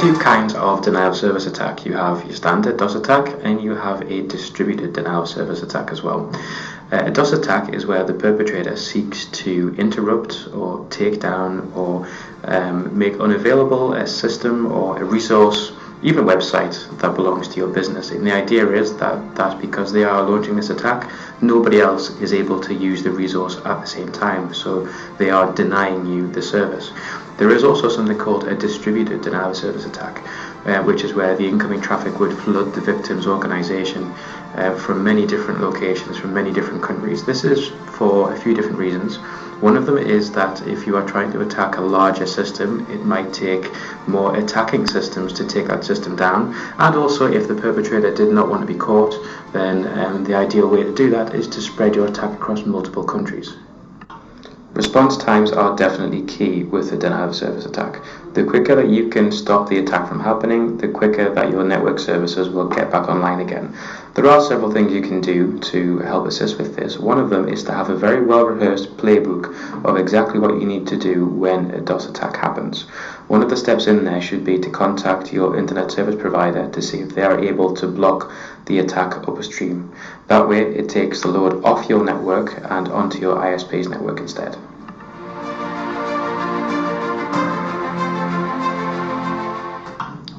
two kinds of denial of service attack. You have your standard DOS attack and you have a distributed denial of service attack as well. A DOS attack is where the perpetrator seeks to interrupt or take down or make unavailable a system or a resource, even a website that belongs to your business. And the idea is that because they are launching this attack, nobody else is able to use the resource at the same time, so they are denying you the service. There is also something called a distributed denial of service attack, which is where the incoming traffic would flood the victim's organization from many different locations, from many different countries. This is for a few different reasons. One of them is that if you are trying to attack a larger system, it might take more attacking systems to take that system down. And also, if the perpetrator did not want to be caught, then the ideal way to do that is to spread your attack across multiple countries. Response times are definitely key with a denial of service attack. The quicker that you can stop the attack from happening, the quicker that your network services will get back online again. There are several things you can do to help assist with this. One of them is to have a very well-rehearsed playbook of exactly what you need to do when a DOS attack happens. One of the steps in there should be to contact your internet service provider to see if they are able to block the attack upstream. That way it takes the load off your network and onto your ISP's network instead.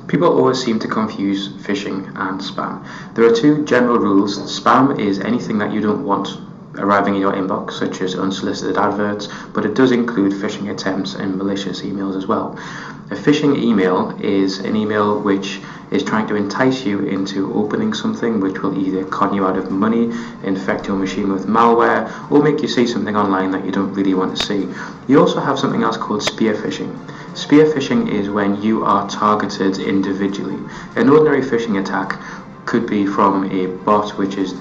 People always seem to confuse phishing and spam. There are two general rules. Spam is anything that you don't want arriving in your inbox, such as unsolicited adverts, but it does include phishing attempts and malicious emails as well. A phishing email is an email which is trying to entice you into opening something which will either con you out of money, infect your machine with malware, or make you see something online that you don't really want to see. You also have something else called spear phishing. Spear phishing is when you are targeted individually. An ordinary phishing attack could be from a bot which is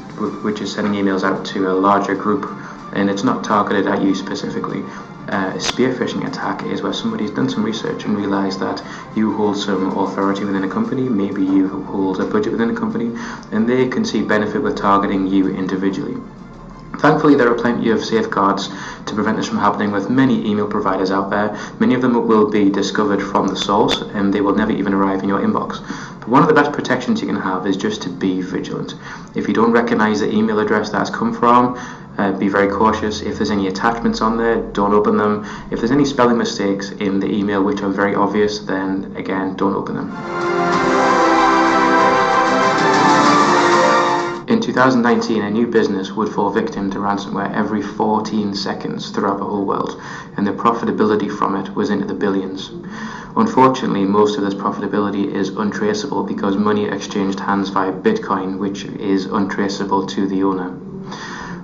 sending emails out to a larger group, and it's not targeted at you specifically. A spear phishing attack is where somebody's done some research and realized that you hold some authority within a company, maybe you hold a budget within a company, and they can see benefit with targeting you individually. Thankfully, there are plenty of safeguards to prevent this from happening with many email providers out there. Many of them will be discovered from the source and they will never even arrive in your inbox. But one of the best protections you can have is just to be vigilant. If you don't recognize the email address that's come from, be very cautious. If there's any attachments on there, don't open them. If there's any spelling mistakes in the email which are very obvious, then again, don't open them. In 2019, a new business would fall victim to ransomware every 14 seconds throughout the whole world, and the profitability from it was into the billions. Unfortunately, most of this profitability is untraceable because money exchanged hands via Bitcoin, which is untraceable to the owner.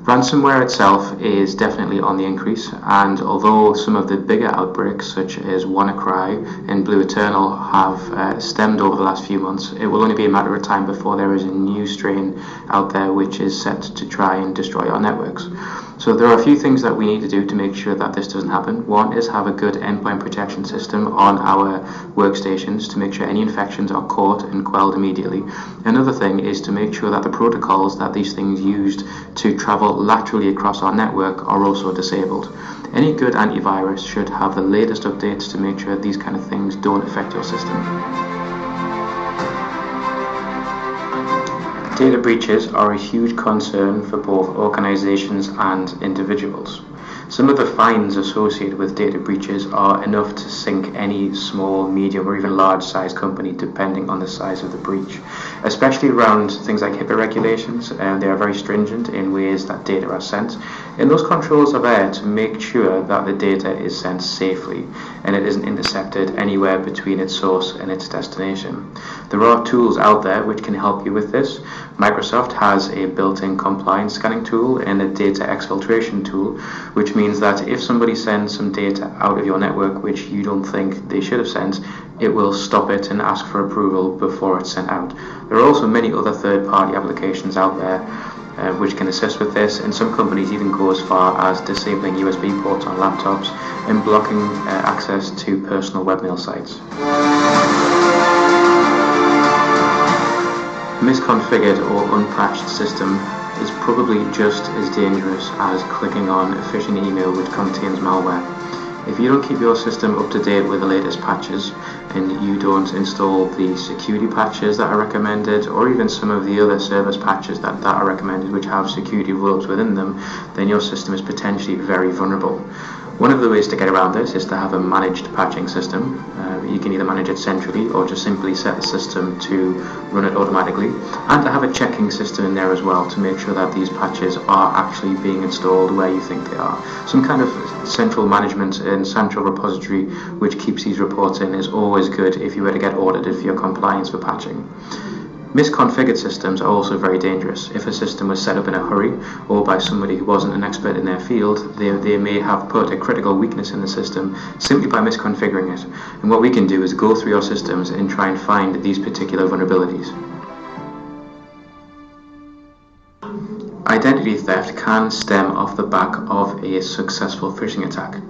Ransomware itself is definitely on the increase, and although some of the bigger outbreaks such as WannaCry and Blue Eternal have stemmed over the last few months, it will only be a matter of time before there is a new strain out there which is set to try and destroy our networks. So there are a few things that we need to do to make sure that this doesn't happen. One is have a good endpoint protection system on our workstations to make sure any infections are caught and quelled immediately. Another thing is to make sure that the protocols that these things used to travel laterally across our network are also disabled. Any good antivirus should have the latest updates to make sure these kind of things don't affect your system. Data breaches are a huge concern for both organizations and individuals. Some of the fines associated with data breaches are enough to sink any small, medium, or even large-sized company depending on the size of the breach, especially around things like HIPAA regulations. They are very stringent in ways that data are sent, and those controls are there to make sure that the data is sent safely and it isn't intercepted anywhere between its source and its destination. There are tools out there which can help you with this. Microsoft has a built-in compliance scanning tool and a data exfiltration tool, which means that if somebody sends some data out of your network which you don't think they should have sent, it will stop it and ask for approval before it's sent out. There are also many other third-party applications out there which can assist with this, and some companies even go as far as disabling USB ports on laptops and blocking access to personal webmail sites. A misconfigured or unpatched system is probably just as dangerous as clicking on a phishing email which contains malware. If you don't keep your system up to date with the latest patches often you don't install the security patches that are recommended, or even some of the other service patches that are recommended which have security rules within them, then your system is potentially very vulnerable. One of the ways to get around this is to have a managed patching system. You can either manage it centrally or just simply set the system to run it automatically, and to have a checking system in there as well to make sure that these patches are actually being installed where you think they are. Some kind of central management and central repository which keeps these reports in is always good if you were to get audited for your compliance for patching. Misconfigured systems are also very dangerous. If a system was set up in a hurry or by somebody who wasn't an expert in their field, they may have put a critical weakness in the system simply by misconfiguring it. And what we can do is go through your systems and try and find these particular vulnerabilities. Identity theft can stem off the back of a successful phishing attack.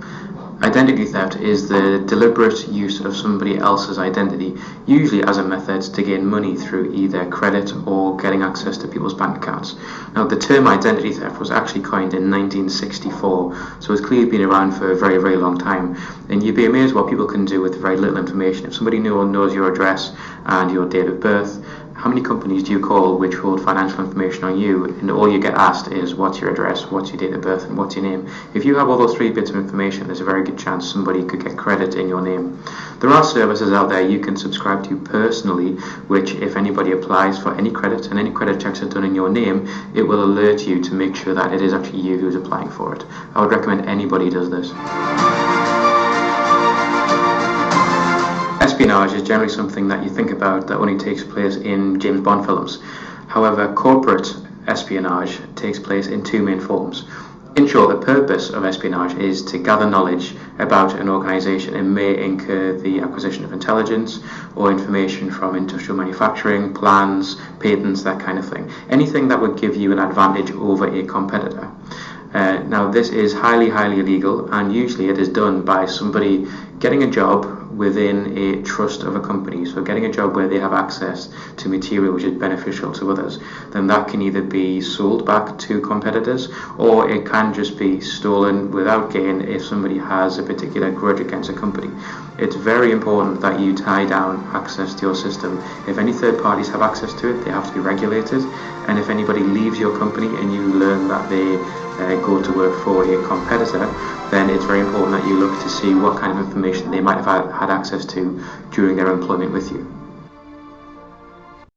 Identity theft is the deliberate use of somebody else's identity, usually as a method to gain money through either credit or getting access to people's bank accounts. Now, the term identity theft was actually coined in 1964, so it's clearly been around for a very, very long time. And you'd be amazed what people can do with very little information. If somebody knows your address and your date of birth, how many companies do you call which hold financial information on you, and all you get asked is what's your address, what's your date of birth, and what's your name? If you have all those 3 bits of information, there's a very good chance somebody could get credit in your name. There are services out there you can subscribe to personally, which if anybody applies for any credit and any credit checks are done in your name, it will alert you to make sure that it is actually you who's applying for it. I would recommend anybody does this. Espionage is generally something that you think about that only takes place in James Bond films. However, corporate espionage takes place in 2 main forms. In short, the purpose of espionage is to gather knowledge about an organisation and may incur the acquisition of intelligence or information from industrial manufacturing, plans, patents, that kind of thing. Anything that would give you an advantage over a competitor. Now, this is highly, highly illegal, and usually it is done by somebody getting a job within a trust of a company, so getting a job where they have access to material which is beneficial to others. Then that can either be sold back to competitors, or it can just be stolen without gain if somebody has a particular grudge against a company. It's very important that you tie down access to your system. If any third parties have access to it, they have to be regulated, and if anybody leaves your company and you learn that they go to work for a competitor, then it's very important that you look to see what kind of information they might have had access to during their employment with you.